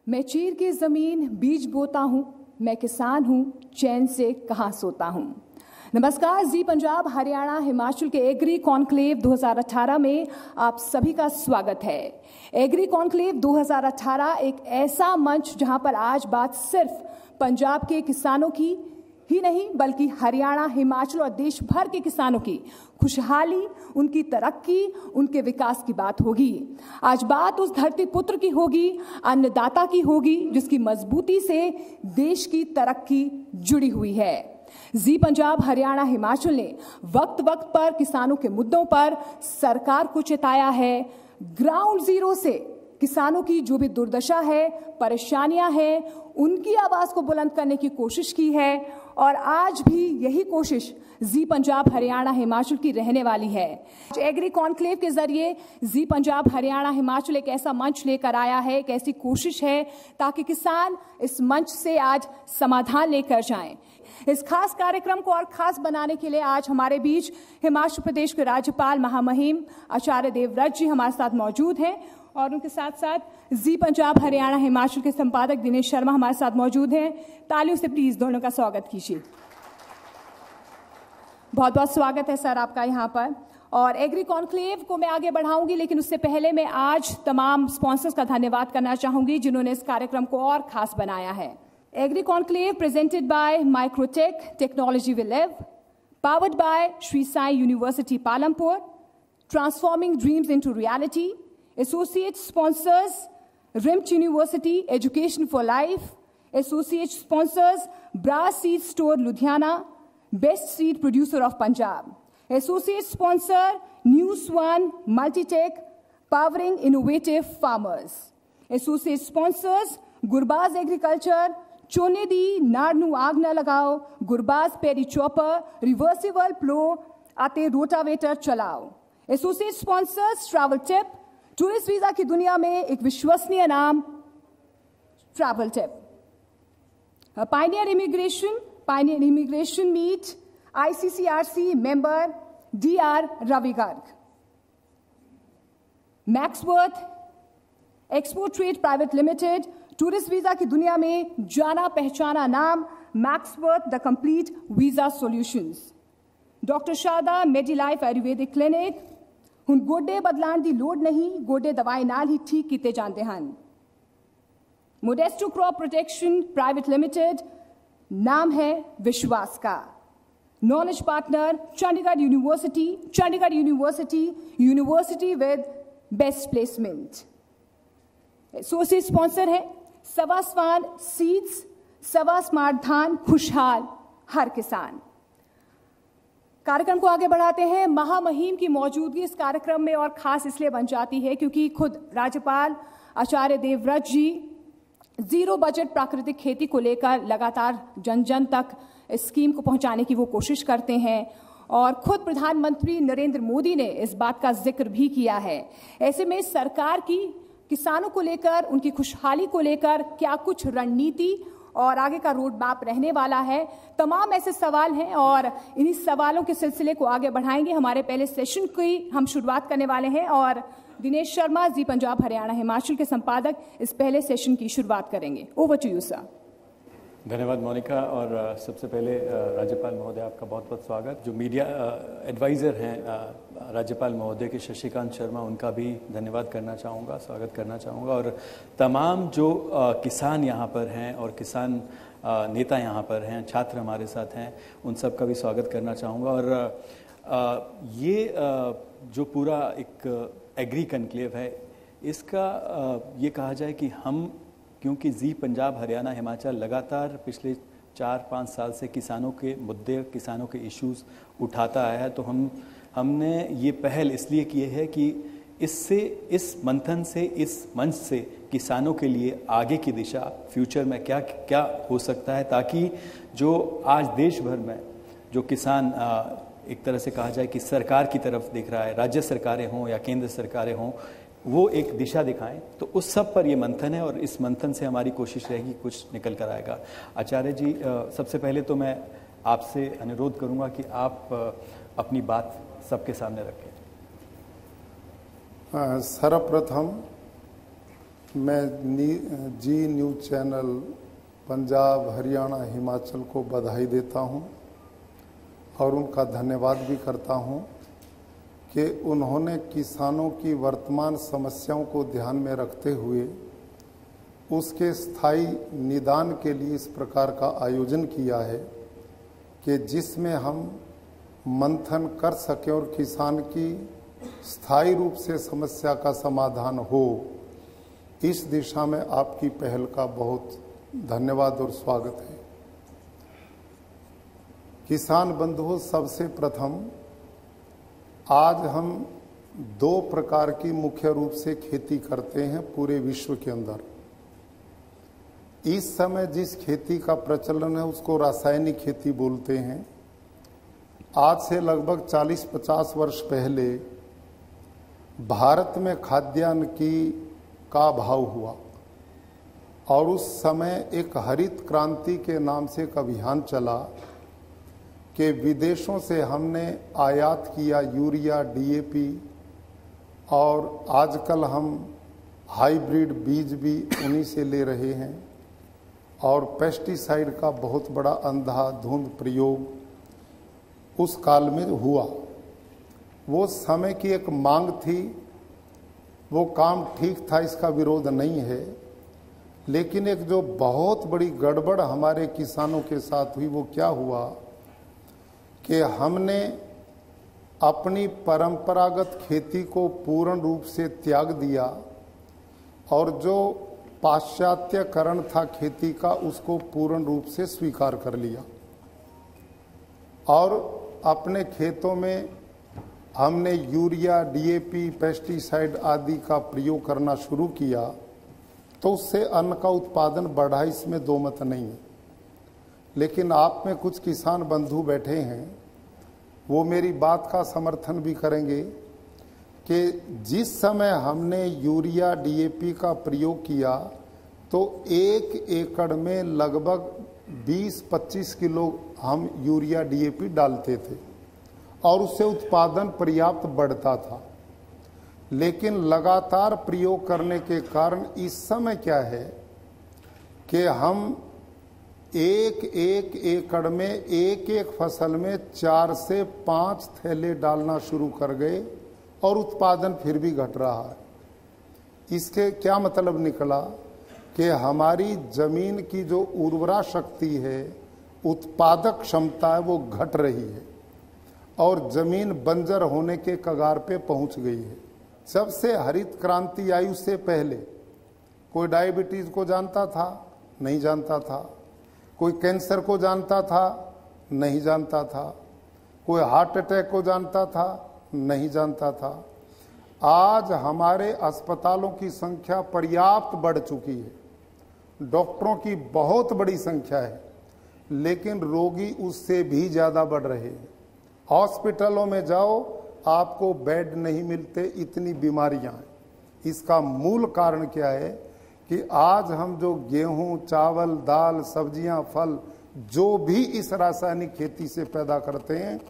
मैं चीर की जमीन बीज बोता हूँ, मैं किसान हूँ, चैन से कहाँ सोता हूँ। नमस्कार, जी पंजाब हरियाणा हिमाचल के एग्री कॉन्क्लेव 2018 में आप सभी का स्वागत है। एग्री कॉन्क्लेव 2018 एक ऐसा मंच जहां पर आज बात सिर्फ पंजाब के किसानों की ही नहीं बल्कि हरियाणा, हिमाचल और देश भर के किसानों की खुशहाली, उनकी तरक्की, उनके विकास की बात होगी। आज बात उस धरती पुत्र की होगी, अन्नदाता की होगी, जिसकी मजबूती से देश की तरक्की जुड़ी हुई है। जी पंजाब हरियाणा हिमाचल ने वक्त वक्त पर किसानों के मुद्दों पर सरकार को चिताया है। ग्राउंड जीरो से किसानों की जो भी दुर्दशा है, परेशानियां हैं, उनकी आवाज को बुलंद करने की कोशिश की है और आज भी यही कोशिश जी पंजाब हरियाणा हिमाचल की रहने वाली है। एग्री कॉन्क्लेव के जरिए जी पंजाब हरियाणा हिमाचल एक ऐसा मंच लेकर आया है, एक ऐसी कोशिश है ताकि किसान इस मंच से आज समाधान लेकर जाएं। इस खास कार्यक्रम को और खास बनाने के लिए आज हमारे बीच हिमाचल प्रदेश के राज्यपाल महामहिम आचार्य देवव्रत जी हमारे साथ मौजूद हैं और उनके साथ साथ जी पंजाब हरियाणा हिमाचल के संपादक दिनेश शर्मा हमारे साथ मौजूद हैं। तालियों से प्लीज दोनों का स्वागत कीजिए। बहुत बहुत स्वागत है सर आपका यहाँ पर। और एग्री कॉन्क्लेव को मैं आगे बढ़ाऊंगी, लेकिन उससे पहले मैं आज तमाम स्पॉन्सर्स का धन्यवाद करना चाहूंगी जिन्होंने इस कार्यक्रम को और खास बनाया है। Agri Conclave presented by Microtech, Technology Will Live, powered by Sri Sai University Palampur, transforming dreams into reality. Associate sponsors, RIMT University, Education for Life. Associate sponsors, Brass Seed Store, Ludhiana, Best Seed Producer of Punjab. Associate sponsor, News One, Multitech, powering innovative farmers. Associate sponsors, Gurbaz Agriculture, चोने दी नाड़नू आग न लगाओ, गुरबाज पेरी chopper, reversible plough आते rotavator चलाओ। Associate sponsors travel tip, tourist visa की दुनिया में एक विश्वसनीय नाम travel tip. Pioneer immigration meet, ICCRC member DR Ravi Garg. Maxworth export trade private limited, tourist visa की दुनिया में जाना पहचाना नाम Maxworth the complete visa solutions. Doctor Shada Medilife Ayurvedic clinic, हुन गोडे बदलाण दी लोड़ नहीं, गोडे दवाई नाल ही ठीक कीते जांदे हन। मोडेस्टो क्रॉप प्रोटेक्शन प्राइवेट लिमिटेड, नाम है विश्वास का। Knowledge partner Chandigarh university with best placement. Associate sponsor है सवा स्वान सीड्स, सवा स्मार्ट धान, खुशहाल हर किसान। कार्यक्रम को आगे बढ़ाते हैं। महामहिम की मौजूदगी इस कार्यक्रम में और खास इसलिए बन जाती है क्योंकि खुद राज्यपाल आचार्य देवव्रत जी जीरो बजट प्राकृतिक खेती को लेकर लगातार जन जन तक इस स्कीम को पहुंचाने की वो कोशिश करते हैं और खुद प्रधानमंत्री नरेंद्र मोदी ने इस बात का जिक्र भी किया है। ऐसे में सरकार की किसानों को लेकर, उनकी खुशहाली को लेकर क्या कुछ रणनीति और आगे का रोड मैप रहने वाला है, तमाम ऐसे सवाल हैं और इन्हीं सवालों के सिलसिले को आगे बढ़ाएंगे। हमारे पहले सेशन की हम शुरुआत करने वाले हैं और दिनेश शर्मा जी पंजाब हरियाणा हिमाचल के संपादक इस पहले सेशन की शुरुआत करेंगे। Over to you sir. धन्यवाद मोनिका। और सबसे पहले राज्यपाल महोदय आपका बहुत बहुत स्वागत। जो मीडिया एडवाइज़र हैं राज्यपाल महोदय के शशिकांत शर्मा, उनका भी धन्यवाद करना चाहूँगा, स्वागत करना चाहूँगा। और तमाम जो किसान यहाँ पर हैं और किसान नेता यहाँ पर हैं, छात्र हमारे साथ हैं, उन सब का भी स्वागत करना चाहूँगा। और ये जो पूरा एक एग्री कॉन्क्लेव है, इसका ये कहा जाए कि हम, क्योंकि जी पंजाब हरियाणा हिमाचल लगातार पिछले 4-5 साल से किसानों के मुद्दे, किसानों के इश्यूज उठाता आया है, तो हमने ये पहल इसलिए की है कि इससे, इस मंथन से, इस मंच से किसानों के लिए आगे की दिशा, फ्यूचर में क्या क्या हो सकता है, ताकि जो आज देश भर में जो किसान एक तरह से कहा जाए कि सरकार की तरफ देख रहा है, राज्य सरकारें हों या केंद्र सरकारें हों, वो एक दिशा दिखाएं, तो उस सब पर ये मंथन है और इस मंथन से हमारी कोशिश रहेगी कुछ निकल कर आएगा। आचार्य जी, सबसे पहले तो मैं आपसे अनुरोध करूंगा कि आप अपनी बात सबके सामने रखें। सर्वप्रथम मैं जी न्यूज़ चैनल पंजाब, हरियाणा, हिमाचल को बधाई देता हूं और उनका धन्यवाद भी करता हूं कि उन्होंने किसानों की वर्तमान समस्याओं को ध्यान में रखते हुए उसके स्थायी निदान के लिए इस प्रकार का आयोजन किया है कि जिसमें हम मंथन कर सकें और किसान की स्थायी रूप से समस्या का समाधान हो। इस दिशा में आपकी पहल का बहुत धन्यवाद और स्वागत है। किसान बंधुओं, सबसे प्रथम आज हम दो प्रकार की मुख्य रूप से खेती करते हैं पूरे विश्व के अंदर। इस समय जिस खेती का प्रचलन है उसको रासायनिक खेती बोलते हैं। आज से लगभग 40-50 वर्ष पहले भारत में खाद्यान्न का अभाव हुआ और उस समय एक हरित क्रांति के नाम से एक अभियान चला कि विदेशों से हमने आयात किया यूरिया, डीएपी और आजकल हम हाइब्रिड बीज भी उन्हीं से ले रहे हैं और पेस्टिसाइड का बहुत बड़ा अंधाधुंध प्रयोग उस काल में हुआ। वो समय की एक मांग थी, वो काम ठीक था, इसका विरोध नहीं है, लेकिन एक जो बहुत बड़ी गड़बड़ हमारे किसानों के साथ हुई वो क्या हुआ कि हमने अपनी परंपरागत खेती को पूर्ण रूप से त्याग दिया और जो पाश्चात्यकरण था खेती का उसको पूर्ण रूप से स्वीकार कर लिया और अपने खेतों में हमने यूरिया, डीएपी, पेस्टिसाइड आदि का प्रयोग करना शुरू किया तो उससे अन्न का उत्पादन बढ़ा, इसमें दो मत नहीं है। लेकिन आप में कुछ किसान बंधु बैठे हैं, वो मेरी बात का समर्थन भी करेंगे कि जिस समय हमने यूरिया, डीएपी का प्रयोग किया तो 1 एकड़ में लगभग 20-25 किलो हम यूरिया, डीएपी डालते थे और उससे उत्पादन पर्याप्त बढ़ता था। लेकिन लगातार प्रयोग करने के कारण इस समय क्या है कि हम 1 एकड़ में एक फसल में 4 से 5 थैले डालना शुरू कर गए और उत्पादन फिर भी घट रहा है। इसके क्या मतलब निकला कि हमारी जमीन की जो उर्वरा शक्ति है, उत्पादक क्षमता है, वो घट रही है और जमीन बंजर होने के कगार पे पहुंच गई है। जब से हरित क्रांति आई उससे पहले कोई डायबिटीज को जानता था? नहीं जानता था। कोई कैंसर को जानता था? नहीं जानता था। कोई हार्ट अटैक को जानता था? नहीं जानता था। आज हमारे अस्पतालों की संख्या पर्याप्त बढ़ चुकी है, डॉक्टरों की बहुत बड़ी संख्या है, लेकिन रोगी उससे भी ज़्यादा बढ़ रहे हैं। हॉस्पिटलों में जाओ, आपको बेड नहीं मिलते, इतनी बीमारियां हैं। इसका मूल कारण क्या है कि आज हम जो गेहूं, चावल, दाल, सब्जियां, फल जो भी इस रासायनिक खेती से पैदा करते हैं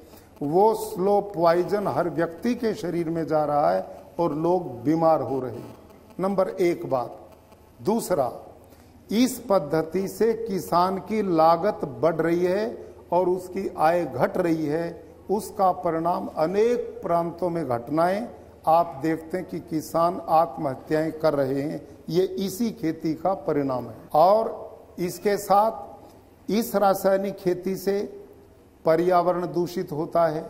वो स्लो पॉइजन हर व्यक्ति के शरीर में जा रहा है और लोग बीमार हो रहे हैं। नंबर 1 बात। दूसरा, इस पद्धति से किसान की लागत बढ़ रही है और उसकी आय घट रही है। उसका परिणाम अनेक प्रांतों में घटनाएं आप देखते हैं कि किसान आत्महत्याएं कर रहे हैं। ये इसी खेती का परिणाम है। और इसके साथ इस रासायनिक खेती से पर्यावरण दूषित होता है,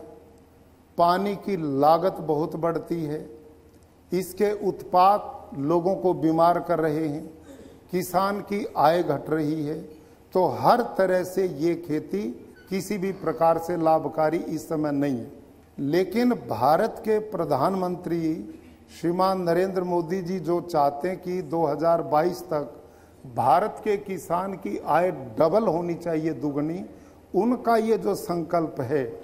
पानी की लागत बहुत बढ़ती है, इसके उत्पाद लोगों को बीमार कर रहे हैं, किसान की आय घट रही है। तो हर तरह से ये खेती किसी भी प्रकार से लाभकारी इस समय नहीं है। लेकिन भारत के प्रधानमंत्री श्रीमान नरेंद्र मोदी जी जो चाहते हैं कि 2022 तक भारत के किसान की आय डबल होनी चाहिए, दुगनी, उनका ये जो संकल्प है,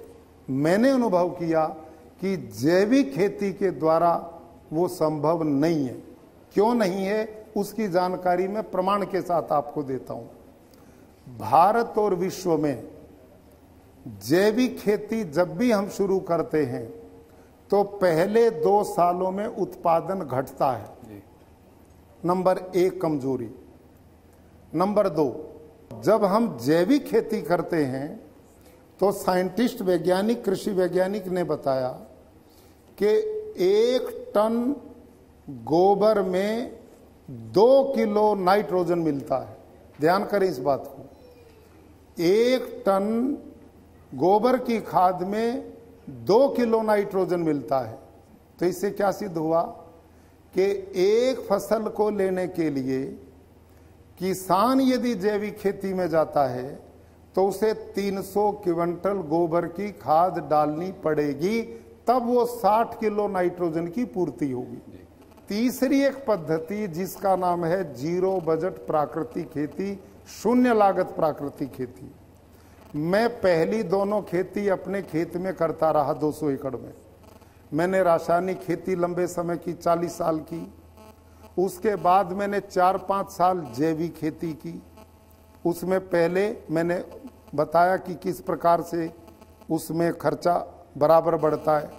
मैंने अनुभव किया कि जैविक खेती के द्वारा वो संभव नहीं है। क्यों नहीं है उसकी जानकारी मैं प्रमाण के साथ आपको देता हूं। भारत और विश्व में जैविक खेती जब भी हम शुरू करते हैं तो पहले 2 सालों में उत्पादन घटता है। नंबर 1 कमजोरी। नंबर 2, जब हम जैविक खेती करते हैं तो साइंटिस्ट, वैज्ञानिक, कृषि वैज्ञानिक ने बताया कि 1 टन गोबर में 2 किलो नाइट्रोजन मिलता है। ध्यान करें इस बात को, 1 टन गोबर की खाद में 2 किलो नाइट्रोजन मिलता है। तो इससे क्या सिद्ध हुआ कि एक फसल को लेने के लिए किसान यदि जैविक खेती में जाता है तो उसे 300 क्विंटल गोबर की खाद डालनी पड़ेगी, तब वो 60 किलो नाइट्रोजन की पूर्ति होगी। तीसरी एक पद्धति जिसका नाम है जीरो बजट प्राकृतिक खेती, शून्य लागत प्राकृतिक खेती। मैं पहली दोनों खेती अपने खेत में करता रहा 200 एकड़ में। मैंने रासायनिक खेती लंबे समय की, 40 साल की। उसके बाद मैंने 4-5 साल जैविक खेती की। उसमें पहले मैंने बताया कि किस प्रकार से उसमें खर्चा बराबर बढ़ता है।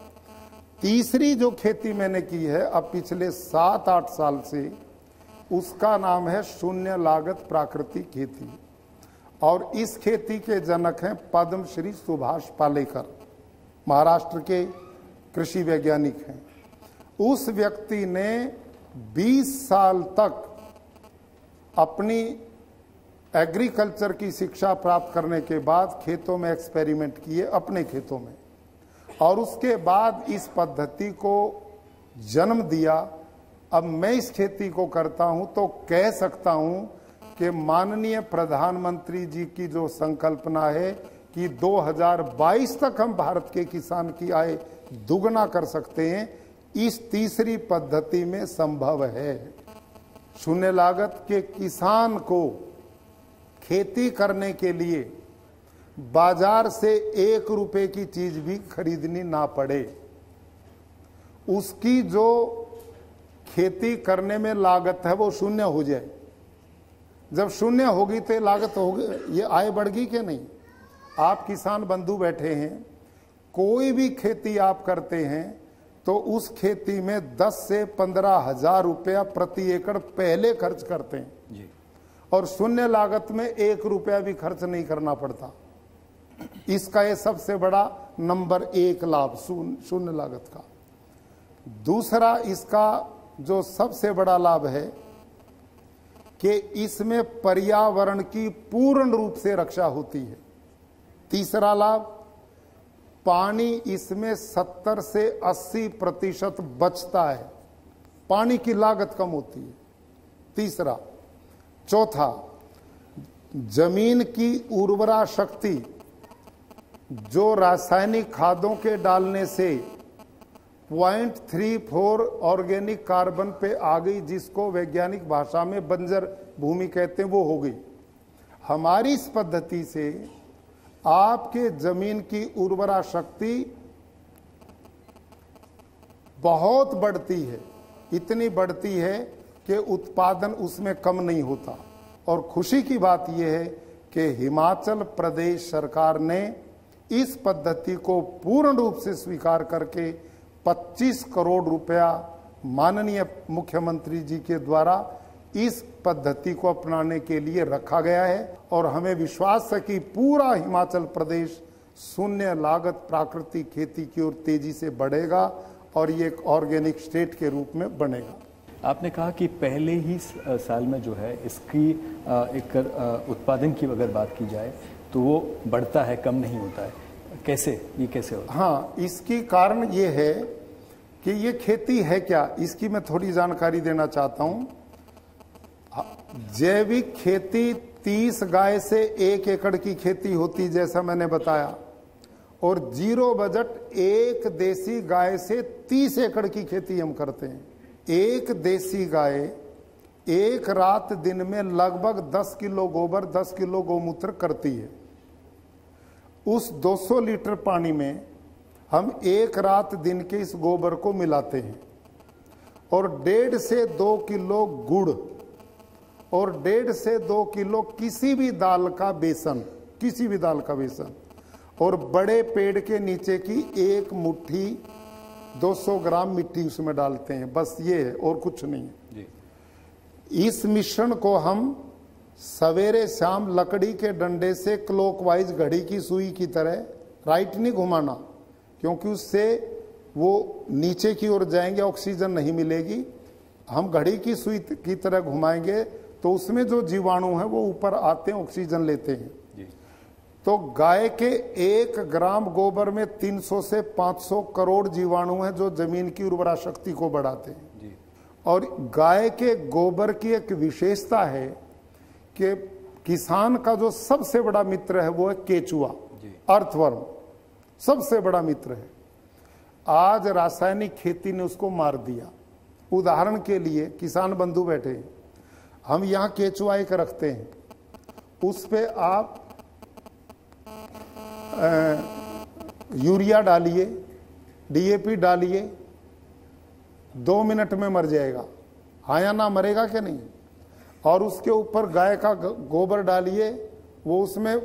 तीसरी जो खेती मैंने की है अब पिछले 7-8 साल से, उसका नाम है शून्य लागत प्राकृतिक खेती। और इस खेती के जनक हैं पद्मश्री सुभाष पालेकर, महाराष्ट्र के कृषि वैज्ञानिक हैं। उस व्यक्ति ने 20 साल तक अपनी एग्रीकल्चर की शिक्षा प्राप्त करने के बाद खेतों में एक्सपेरिमेंट किए, अपने खेतों में, और उसके बाद इस पद्धति को जन्म दिया। अब मैं इस खेती को करता हूं तो कह सकता हूं कि माननीय प्रधानमंत्री जी की जो संकल्पना है कि 2022 तक हम भारत के किसान की आय दुगना कर सकते हैं, इस तीसरी पद्धति में संभव है। शून्य लागत के किसान को खेती करने के लिए बाजार से 1 रुपए की चीज भी खरीदनी ना पड़े। उसकी जो खेती करने में लागत है वो शून्य हो जाए। जब शून्य होगी तो लागत होगी, ये आय बढ़गी कि नहीं। आप किसान बंधु बैठे हैं, कोई भी खेती आप करते हैं तो उस खेती में 10 से 15 हजार रुपया प्रति एकड़ पहले खर्च करते हैं जी। और शून्य लागत में 1 रुपया भी खर्च नहीं करना पड़ता। इसका ये सबसे बड़ा नंबर 1 लाभ शून्य लागत का। दूसरा इसका जो सबसे बड़ा लाभ है कि इसमें पर्यावरण की पूर्ण रूप से रक्षा होती है। तीसरा लाभ, पानी इसमें 70 से 80% बचता है, पानी की लागत कम होती है। तीसरा। चौथा, जमीन की उर्वरा शक्ति जो रासायनिक खादों के डालने से 0.34 ऑर्गेनिक कार्बन पे आ गई, जिसको वैज्ञानिक भाषा में बंजर भूमि कहते हैं, वो हो गई। हमारी इस पद्धति से आपके जमीन की उर्वरा शक्ति बहुत बढ़ती है, इतनी बढ़ती है कि उत्पादन उसमें कम नहीं होता। और खुशी की बात यह है कि हिमाचल प्रदेश सरकार ने इस पद्धति को पूर्ण रूप से स्वीकार करके 25 करोड़ रुपया माननीय मुख्यमंत्री जी के द्वारा इस पद्धति को अपनाने के लिए रखा गया है। और हमें विश्वास है कि पूरा हिमाचल प्रदेश शून्य लागत प्राकृतिक खेती की ओर तेजी से बढ़ेगा और ये एक ऑर्गेनिक स्टेट के रूप में बनेगा। आपने कहा कि पहले ही साल में जो है इसकी एक उत्पादन की अगर बात की जाए तो वो बढ़ता है, कम नहीं होता है। कैसे, ये कैसे होता है? हाँ, इसकी कारण ये है कि ये खेती है क्या, इसकी मैं थोड़ी जानकारी देना चाहता हूँ। जैविक खेती 30 गाय से 1 एकड़ की खेती होती, जैसा मैंने बताया, और जीरो बजट 1 देसी गाय से 30 एकड़ की खेती हम करते हैं। 1 देसी गाय एक रात दिन में लगभग 10 किलो गोबर, 10 किलो गौमूत्र करती है। उस 200 लीटर पानी में हम एक रात दिन के इस गोबर को मिलाते हैं और 1.5 से 2 किलो गुड़ और 1.5 से 2 किलो किसी भी दाल का बेसन, किसी भी दाल का बेसन, और बड़े पेड़ के नीचे की 1 मुट्ठी 200 ग्राम मिट्टी उसमें डालते हैं। बस ये है और कुछ नहीं है जी। इस मिश्रण को हम सवेरे शाम लकड़ी के डंडे से क्लॉकवाइज घड़ी की सुई की तरह राइट नहीं घुमाना, क्योंकि उससे वो नीचे की ओर जाएंगे, ऑक्सीजन नहीं मिलेगी। हम घड़ी की सुई की तरह घुमाएंगे तो उसमें जो जीवाणु हैं वो ऊपर आते हैं, ऑक्सीजन लेते हैं। तो गाय के 1 ग्राम गोबर में 300 से 500 करोड़ जीवाणु हैं जो जमीन की उर्वरा शक्ति को बढ़ाते हैं। और गाय के गोबर की एक विशेषता है कि किसान का जो सबसे बड़ा मित्र है वो है केचुआ, अर्थवर्म, सबसे बड़ा मित्र है। आज रासायनिक खेती ने उसको मार दिया। उदाहरण के लिए किसान बंधु बैठे हैं, हम यहाँ केचुआ एक रखते हैं, उस पे आप यूरिया डालिए, डीएपी डालिए, 2 मिनट में मर जाएगा। हाँ या ना, मरेगा क्या नहीं? और उसके ऊपर गाय का गोबर डालिए, वो उसमें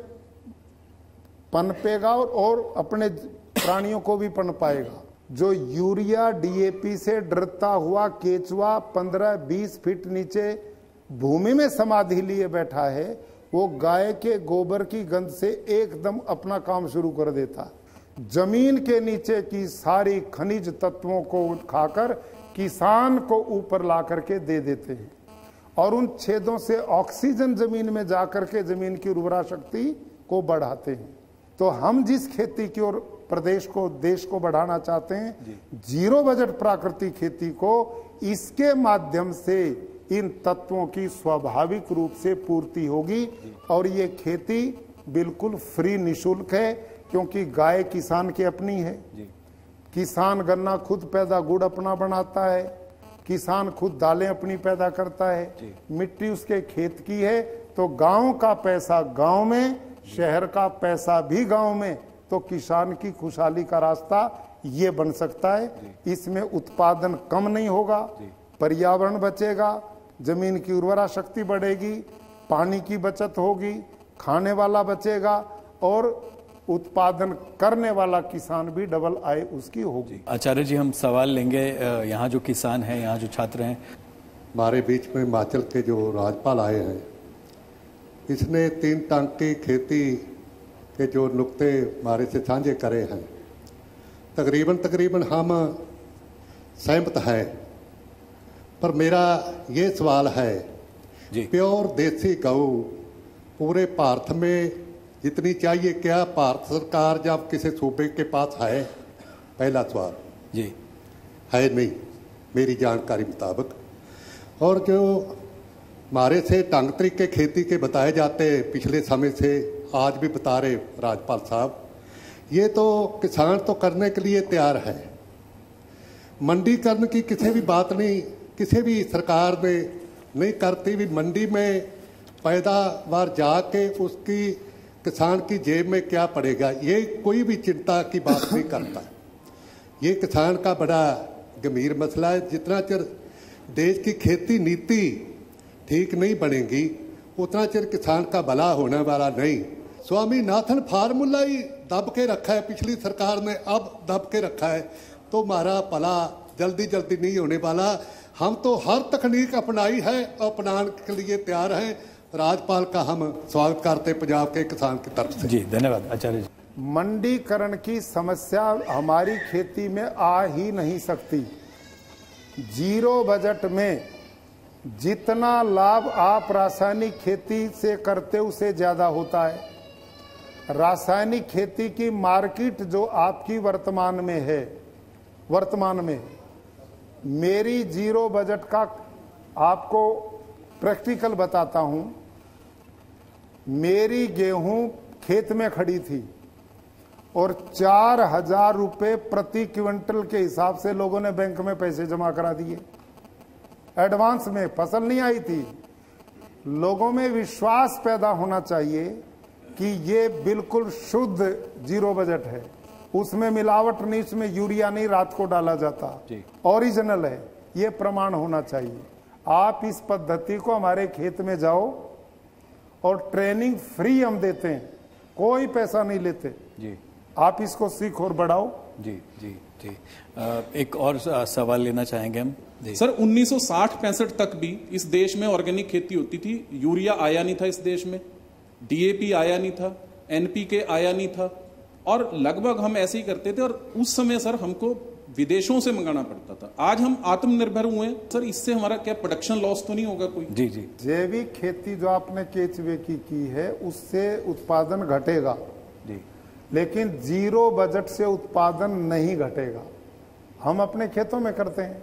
पनपेगा और अपने प्राणियों को भी पनपाएगा। जो यूरिया डीएपी से डरता हुआ केचुआ 15-20 फीट नीचे भूमि में समाधि लिए बैठा है, वो गाय के गोबर की गंध से एकदम अपना काम शुरू कर देता। जमीन के नीचे की सारी खनिज तत्वों को खाकर किसान को ऊपर ला करके दे देते हैं और उन छेदों से ऑक्सीजन जमीन में जाकर के जमीन की उर्वरा शक्ति को बढ़ाते हैं। तो हम जिस खेती की ओर प्रदेश को, देश को बढ़ाना चाहते हैं, जीरो बजट प्राकृतिक खेती को, इसके माध्यम से इन तत्वों की स्वाभाविक रूप से पूर्ति होगी। और ये खेती बिल्कुल फ्री, निशुल्क है, क्योंकि गाय किसान की अपनी है। किसान गन्ना खुद पैदा, गुड़ अपना बनाता है, किसान खुद दालें अपनी पैदा करता है, मिट्टी उसके खेत की है। तो गांव का पैसा गांव में, शहर का पैसा भी गांव में, तो किसान की खुशहाली का रास्ता ये बन सकता है। इसमें उत्पादन कम नहीं होगा, पर्यावरण बचेगा, जमीन की उर्वरा शक्ति बढ़ेगी, पानी की बचत होगी, खाने वाला बचेगा और उत्पादन करने वाला किसान भी डबल आय उसकी होगी। आचार्य जी, हम सवाल लेंगे। यहाँ जो किसान हैं, यहाँ जो छात्र हैं, हमारे बीच में हिमाचल के जो राज्यपाल आए हैं, इसने 3 टंक की खेती के जो नुक्ते हमारे से साझे करे हैं, तकरीबन हम सहमत हैं। पर मेरा ये सवाल है, प्योर देसी गऊ पूरे भारत में जितनी चाहिए, क्या भारत सरकार जब किसी सूबे के पास है? पहला सवाल जी है नहीं मेरी जानकारी मुताबिक। और जो हमारे से ढंग तरीके खेती के बताए जाते पिछले समय से, आज भी बता रहे राज्यपाल साहब, ये तो किसान तो करने के लिए तैयार है। मंडीकरण की किसी भी बात नहीं, किसी भी सरकार ने नहीं करती भी। मंडी में पैदावार जाके उसकी किसान की जेब में क्या पड़ेगा, ये कोई भी चिंता की बात नहीं करता। ये किसान का बड़ा गंभीर मसला है। जितना चिर देश की खेती नीति ठीक नहीं बनेगी, उतना चिर किसान का भला होने वाला नहीं। स्वामीनाथन फार्मूला ही दब के रखा है पिछली सरकार ने, अब दब के रखा है, तो हमारा भला जल्दी जल्दी नहीं होने वाला। हम तो हर तकनीक अपनाई है, अपनाने के लिए तैयार हैं। राज्यपाल का हम स्वागत करते पंजाब के किसान की तरफ से। जी धन्यवाद आचार्य जी। मंडीकरण की समस्या हमारी खेती में आ ही नहीं सकती। जीरो बजट में जितना लाभ आप रासायनिक खेती से करते उससे ज्यादा होता है। रासायनिक खेती की मार्केट जो आपकी वर्तमान में मेरी जीरो बजट का आपको प्रैक्टिकल बताता हूं। मेरी गेहूं खेत में खड़ी थी और 4,000 रुपए प्रति क्विंटल के हिसाब से लोगों ने बैंक में पैसे जमा करा दिए। एडवांस में, फसल नहीं आई थी। लोगों में विश्वास पैदा होना चाहिए कि ये बिल्कुल शुद्ध जीरो बजट है, उसमें मिलावट नहीं, उसमें यूरिया नहीं रात को डाला जाता, ओरिजिनल है, ये प्रमाण होना चाहिए। आप इस पद्धति को हमारे खेत में जाओ और ट्रेनिंग फ्री हम देते हैं, कोई पैसा नहीं लेते। जी, आप इसको सीखो और बढ़ाओ। जी जी। जी, एक और सवाल लेना चाहेंगे हम। सर 1960-65 तक भी इस देश में ऑर्गेनिक खेती होती थी, यूरिया आया नहीं था इस देश में, डीएपी आया नहीं था, एनपीके आया नहीं था, और लगभग हम ऐसे ही करते थे। और उस समय सर हमको विदेशों से मंगाना पड़ता था। आज हम आत्मनिर्भर हुए सर, इससे हमारा क्या प्रोडक्शन लॉस तो नहीं होगा कोई? जी जी, जैविक खेती जो आपने केचुए की है उससे उत्पादन घटेगा जी, लेकिन जीरो बजट से उत्पादन नहीं घटेगा। हम अपने खेतों में करते हैं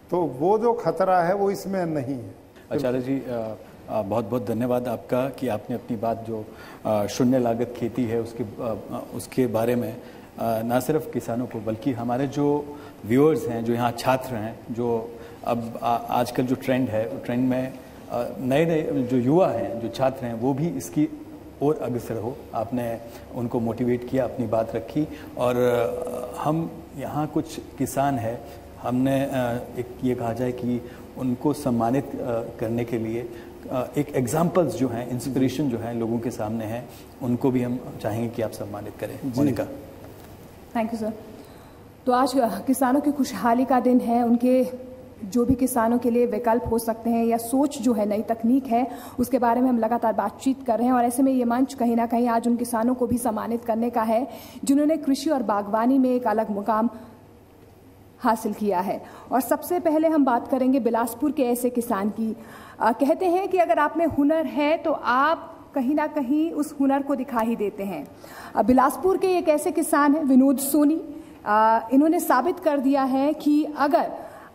तो वो जो खतरा है वो इसमें नहीं है। आचार्य जी, बहुत बहुत धन्यवाद आपका कि आपने अपनी बात जो शून्य लागत खेती है उसके बारे में ना सिर्फ किसानों को बल्कि हमारे जो व्यूअर्स हैं, जो यहाँ छात्र हैं, जो अब आजकल जो ट्रेंड है, ट्रेंड में नए नए जो युवा हैं, जो छात्र हैं, वो भी इसकी और अग्रसर हो। आपने उनको मोटिवेट किया, अपनी बात रखी। और हम यहाँ कुछ किसान हैं, हमने एक ये कहा जाए कि उनको सम्मानित करने के लिए एक एग्जाम्पल्स जो हैं, इंस्पिरेशन जो हैं लोगों के सामने हैं, उनको भी हम चाहेंगे कि आप सम्मानित करें। मोनिका। Thank you sir. तो आज किसानों की खुशहाली का दिन है। उनके जो भी किसानों के लिए विकल्प हो सकते हैं या सोच जो है, नई तकनीक है, उसके बारे में हम लगातार बातचीत कर रहे हैं। और ऐसे में ये मंच कहीं ना कहीं आज उन किसानों को भी सम्मानित करने का है जिन्होंने कृषि और बागवानी में एक अलग मुकाम हासिल किया है। और सबसे पहले हम बात करेंगे बिलासपुर के ऐसे किसान की। कहते हैं कि अगर आप में हुनर है तो आप कहीं ना कहीं उस हुनर को दिखा ही देते हैं। बिलासपुर के एक ऐसे किसान हैं विनोद सोनी। इन्होंने साबित कर दिया है कि अगर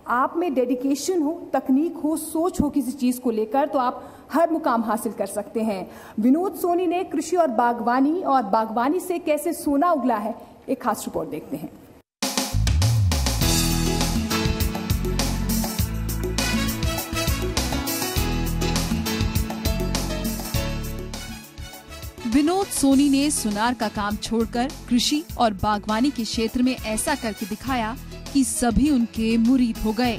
आप में डेडिकेशन हो, तकनीक हो, सोच हो किसी चीज़ को लेकर, तो आप हर मुकाम हासिल कर सकते हैं। विनोद सोनी ने कृषि और बागवानी से कैसे सोना उगला है, एक खास रिपोर्ट देखते हैं। विनोद सोनी ने सुनार का काम छोड़कर कृषि और बागवानी के क्षेत्र में ऐसा करके दिखाया कि सभी उनके मुरीद हो गए।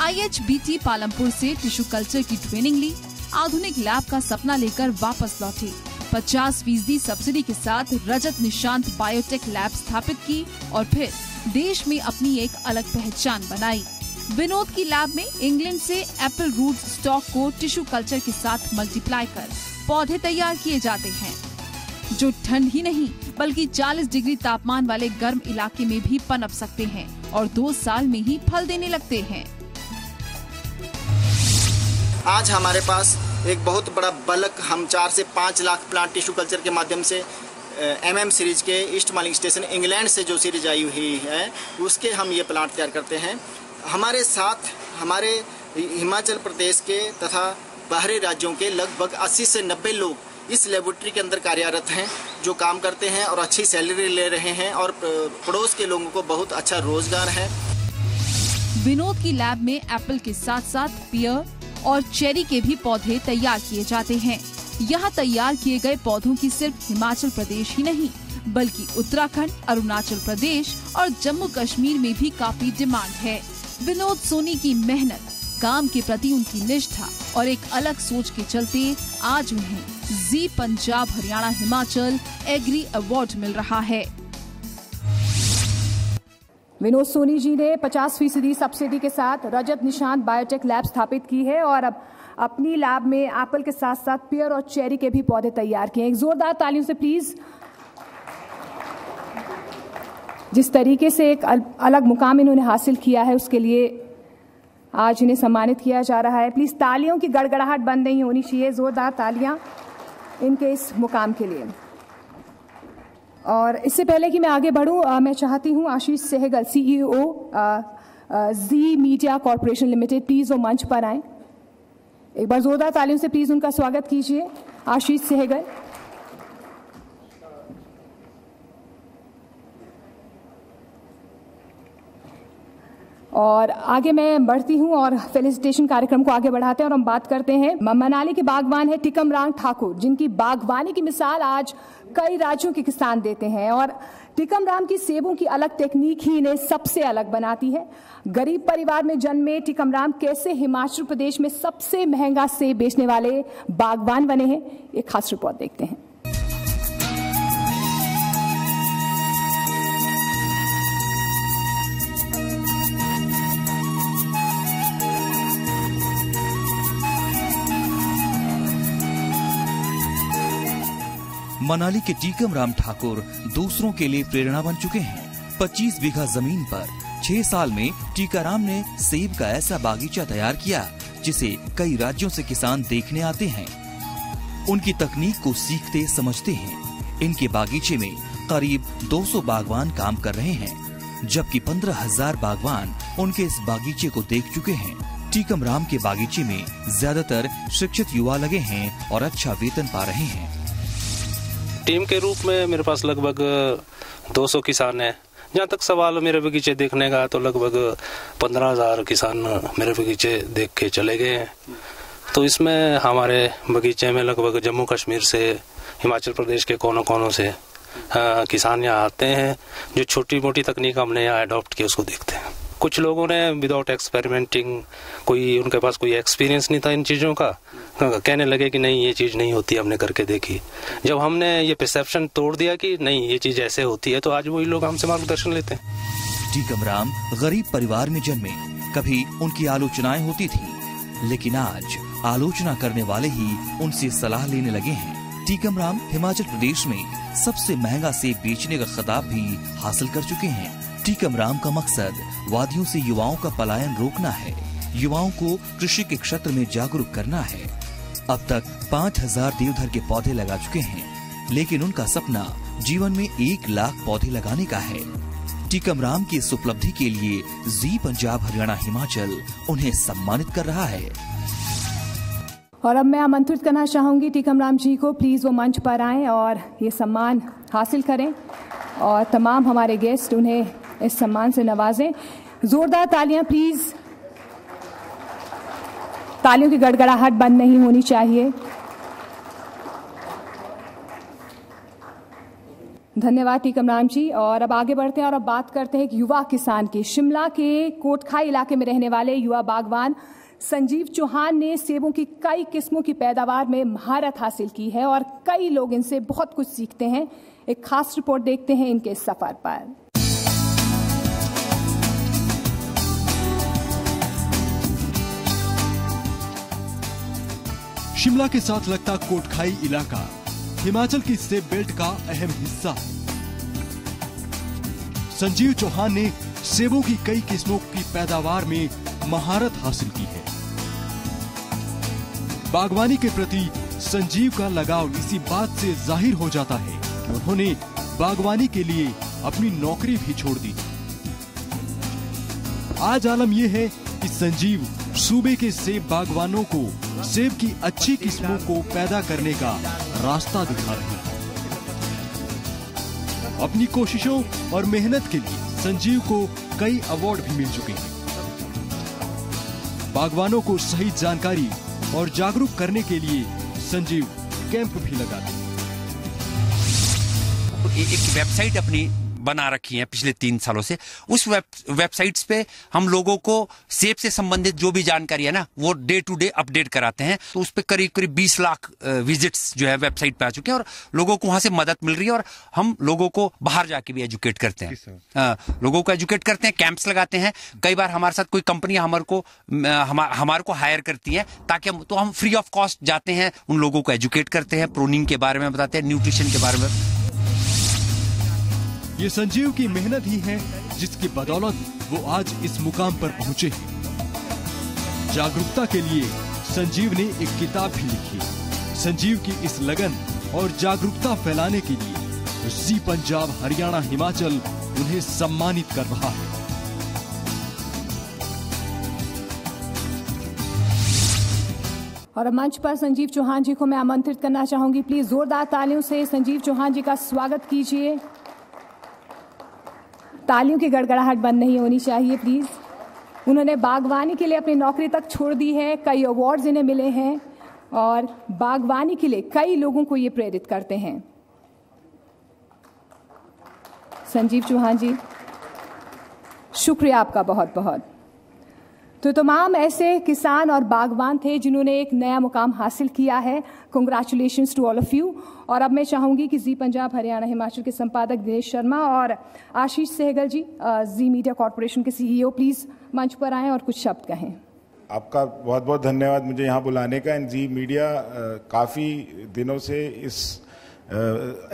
IHBT पालमपुर से टिश्यू कल्चर की ट्रेनिंग ली, आधुनिक लैब का सपना लेकर वापस लौटे, 50% सब्सिडी के साथ रजत निशांत बायोटेक लैब स्थापित की और फिर देश में अपनी एक अलग पहचान बनाई। विनोद की लैब में इंग्लैंड से एप्पल रूट स्टॉक को टिश्यू कल्चर के साथ मल्टीप्लाई कर पौधे तैयार किए जाते हैं जो ठंड ही नहीं बल्कि 40 डिग्री तापमान वाले गर्म इलाके में भी पनप सकते हैं और 2 साल में ही फल देने लगते हैं। आज हमारे पास एक बहुत बड़ा बल्क, हम 4 से 5 लाख प्लांट टिश्यू कल्चर के माध्यम से MM सीरीज के ईस्ट मालिंग स्टेशन इंग्लैंड से जो सीरीज आई हुई है उसके हम ये प्लांट तैयार करते हैं। हमारे साथ हमारे हिमाचल प्रदेश के तथा बाहरी राज्यों के लगभग 80 से 90 लोग इस लेबोरेटरी के अंदर कार्यरत हैं जो काम करते हैं और अच्छी सैलरी ले रहे हैं और पड़ोस के लोगों को बहुत अच्छा रोजगार है। विनोद की लैब में एप्पल के साथ साथ पियर और चेरी के भी पौधे तैयार किए जाते हैं। यहाँ तैयार किए गए पौधों की सिर्फ हिमाचल प्रदेश ही नहीं बल्कि उत्तराखंड, अरुणाचल प्रदेश और जम्मू कश्मीर में भी काफी डिमांड है। विनोद सोनी की मेहनत, काम के प्रति उनकी निष्ठा और एक अलग सोच के चलते आज उन्हें जी पंजाब हरियाणा हिमाचल एग्री अवार्ड मिल रहा है। विनोद सोनी जी ने 50% सब्सिडी के साथ रजत निशांत बायोटेक लैब स्थापित की है और अब अपनी लैब में एप्पल के साथ साथ पियर और चेरी के भी पौधे तैयार किए हैं। एक जोरदार तालियों से प्लीज। जिस तरीके से एक अलग मुकाम इन्होंने हासिल किया है उसके लिए आज इन्हें सम्मानित किया जा रहा है। प्लीज तालियों की गड़गड़ाहट बंद नहीं होनी चाहिए, जोरदार तालियां इनके इस मुकाम के लिए। और इससे पहले कि मैं आगे बढ़ूं, मैं चाहती हूं Ashish Sehgal CEO Zee media corporation limited please वो मंच पर आए। एक बार जोरदार तालियों से प्लीज उनका स्वागत कीजिए, आशीष सहगल। और आगे मैं बढ़ती हूं और फेलिसिटेशन कार्यक्रम को आगे बढ़ाते हैं और हम बात करते हैं मनाली के बागवान है टिकमराम ठाकुर, जिनकी बागवानी की मिसाल आज कई राज्यों के किसान देते हैं। और टिकमराम की सेबों की अलग टेक्निक ही इन्हें सबसे अलग बनाती है। गरीब परिवार में जन्मे टिकमराम कैसे हिमाचल प्रदेश में सबसे महंगा सेब बेचने वाले बागवान बने हैं, एक खास रिपोर्ट देखते हैं। मनाली के टीकम राम ठाकुर दूसरों के लिए प्रेरणा बन चुके हैं। 25 बीघा जमीन पर 6 साल में टीकाराम ने सेब का ऐसा बागीचा तैयार किया जिसे कई राज्यों से किसान देखने आते हैं। उनकी तकनीक को सीखते समझते हैं। इनके बागीचे में करीब 200 बागवान काम कर रहे हैं, जबकि 15,000 बागवान उनके इस बागीचे को देख चुके हैं। टीकम राम के बागीचे में ज्यादातर शिक्षित युवा लगे हैं और अच्छा वेतन पा रहे हैं। टीम के रूप में मेरे पास लगभग 200 किसान हैं। जहाँ तक सवाल मेरे बगीचे देखने का, तो लगभग 15,000 किसान मेरे बगीचे देख के चले गए हैं। तो इसमें हमारे बगीचे में लगभग जम्मू कश्मीर से, हिमाचल प्रदेश के कोनों कोनों से किसान यहाँ आते हैं। जो छोटी मोटी तकनीक हमने यहाँ अडॉप्ट की उसको देखते हैं। कुछ लोगों ने विदाउट एक्सपेरिमेंटिंग, कोई उनके पास कोई एक्सपीरियंस नहीं था इन चीज़ों का, कहने लगे कि नहीं ये चीज़ नहीं होती, हमने करके देखी। जब हमने ये परसेप्शन तोड़ दिया कि नहीं ये चीज़ ऐसे होती है, तो आज वही लोग हमसे मार्गदर्शन लेते हैं। टीकम राम गरीब परिवार में जन्मे, कभी उनकी आलोचनाएं होती थी, लेकिन आज आलोचना करने वाले ही उनसे सलाह लेने लगे हैं। टीकम राम हिमाचल प्रदेश में सबसे महंगा सेब बेचने का खिताब भी हासिल कर चुके हैं। टीकम राम का मकसद वादियों से युवाओं का पलायन रोकना है, युवाओं को कृषि के क्षेत्र में जागरूक करना है। अब तक 5,000 देवदार के पौधे लगा चुके हैं, लेकिन उनका सपना जीवन में 1 लाख पौधे लगाने का है। टीकम राम की इस उपलब्धि के लिए जी पंजाब हरियाणा हिमाचल उन्हें सम्मानित कर रहा है। और अब मैं आमंत्रित करना चाहूंगी टीकम राम जी को, प्लीज वो मंच पर आएं और ये सम्मान हासिल करें, और तमाम हमारे गेस्ट उन्हें इस सम्मान से नवाजें। जोरदार तालियां प्लीज। तालियों की गड़गड़ाहट बंद नहीं होनी चाहिए। धन्यवाद टीकम राम जी। और अब आगे बढ़ते हैं और अब बात करते हैं एक युवा किसान की। शिमला के कोटखाई इलाके में रहने वाले युवा बागवान संजीव चौहान ने सेबों की कई किस्मों की पैदावार में महारत हासिल की है और कई लोग इनसे बहुत कुछ सीखते हैं। एक खास रिपोर्ट देखते हैं इनके सफर पर। शिमला के साथ लगता कोटखाई इलाका हिमाचल की सेब बेल्ट का अहम हिस्सा। संजीव चौहान ने सेबों की कई किस्मों की पैदावार में महारत हासिल की है। बागवानी के प्रति संजीव का लगाव इसी बात से जाहिर हो जाता है कि उन्होंने बागवानी के लिए अपनी नौकरी भी छोड़ दी। आज आलम यह है कि संजीव सूबे के सेब बागवानों को सेब की अच्छी किस्मों को पैदा करने का रास्ता दिखा रहे हैं। अपनी कोशिशों और मेहनत के लिए संजीव को कई अवार्ड भी मिल चुके हैं। बागवानों को सही जानकारी और जागरूक करने के लिए संजीव कैंप भी लगाते हैं। एक वेबसाइट अपनी बना रखी है पिछले 3 सालों से। उस वेबसाइट्स पे हम लोगों को सेब से संबंधित जो भी जानकारी है ना, वो डे टू डे अपडेट कराते हैं। तो उस पे करीब 20 लाख विजिट्स जो है वेबसाइट पे आ चुके हैं और लोगों को वहां से मदद मिल रही है। और हम लोगों को बाहर जाके भी एजुकेट करते हैं, लोगों को एजुकेट करते हैं, कैंप्स लगाते हैं। कई बार हमारे साथ कोई कंपनी हमारे को हायर करती है ताकि हम फ्री ऑफ कॉस्ट जाते हैं, उन लोगों को एजुकेट करते हैं, प्रूनिंग के बारे में बताते हैं, न्यूट्रिशन के बारे में। ये संजीव की मेहनत ही है जिसकी बदौलत वो आज इस मुकाम पर पहुंचे हैं। जागरूकता के लिए संजीव ने एक किताब भी लिखी। संजीव की इस लगन और जागरूकता फैलाने के लिए जी पंजाब हरियाणा हिमाचल उन्हें सम्मानित कर रहा है। और अब मंच पर संजीव चौहान जी को मैं आमंत्रित करना चाहूंगी। प्लीज जोरदार तालियों से संजीव चौहान जी का स्वागत कीजिए। तालियों की गड़गड़ाहट बंद नहीं होनी चाहिए प्लीज। उन्होंने बागवानी के लिए अपनी नौकरी तक छोड़ दी है, कई अवार्ड्स इन्हें मिले हैं और बागवानी के लिए कई लोगों को ये प्रेरित करते हैं। संजीव चौहान जी, शुक्रिया आपका बहुत बहुत। तो तमाम ऐसे किसान और बागवान थे जिन्होंने एक नया मुकाम हासिल किया है। Congratulations to all of you. और अब मैं चाहूंगी कि जी पंजाब हरियाणा हिमाचल के संपादक दिनेश शर्मा और आशीष सहगल जी, जी मीडिया कॉर्पोरेशन के सीईओ, प्लीज मंच पर आएं और कुछ शब्द कहें। आपका बहुत बहुत धन्यवाद मुझे यहाँ बुलाने का। जी मीडिया काफ़ी दिनों से इस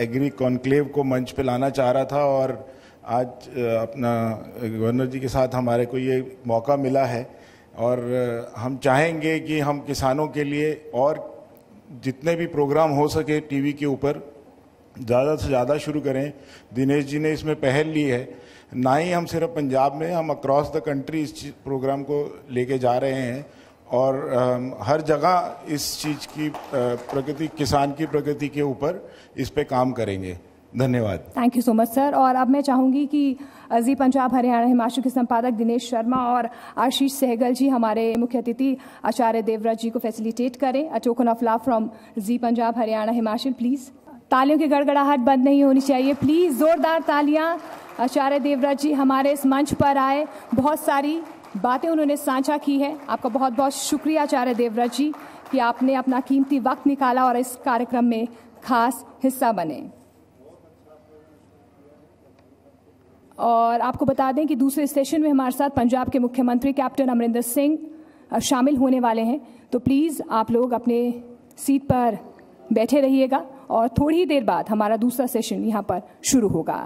एग्री कॉन्क्लेव को मंच पे लाना चाह रहा था और आज अपना गवर्नर जी के साथ हमारे को ये मौका मिला है और हम चाहेंगे कि हम किसानों के लिए और जितने भी प्रोग्राम हो सके टीवी के ऊपर ज़्यादा से ज़्यादा शुरू करें। दिनेश जी ने इसमें पहल ली है, ना ही हम सिर्फ पंजाब में, हम अक्रॉस द कंट्री इस प्रोग्राम को लेके जा रहे हैं और हर जगह इस चीज़ की प्रगति, किसान की प्रगति के ऊपर इस पे काम करेंगे। धन्यवाद। Thank you so much sir. और अब मैं चाहूंगी कि जी पंजाब हरियाणा हिमाचल के संपादक दिनेश शर्मा और आशीष सहगल जी हमारे मुख्य अतिथि आचार्य देवव्रत जी को फैसिलिटेट करें। A token of love from जी पंजाब हरियाणा हिमाचल प्लीज। तालियों की गड़गड़ाहट बंद नहीं होनी चाहिए, प्लीज जोरदार तालियां। आचार्य देवव्रत जी हमारे इस मंच पर आए, बहुत सारी बातें उन्होंने साझा की है। आपका बहुत बहुत शुक्रिया आचार्य देवव्रत जी कि आपने अपना कीमती वक्त निकाला और इस कार्यक्रम में खास हिस्सा बने। और आपको बता दें कि दूसरे सेशन में हमारे साथ पंजाब के मुख्यमंत्री कैप्टन अमरिंदर सिंह शामिल होने वाले हैं, तो प्लीज़ आप लोग अपने सीट पर बैठे रहिएगा और थोड़ी ही देर बाद हमारा दूसरा सेशन यहाँ पर शुरू होगा।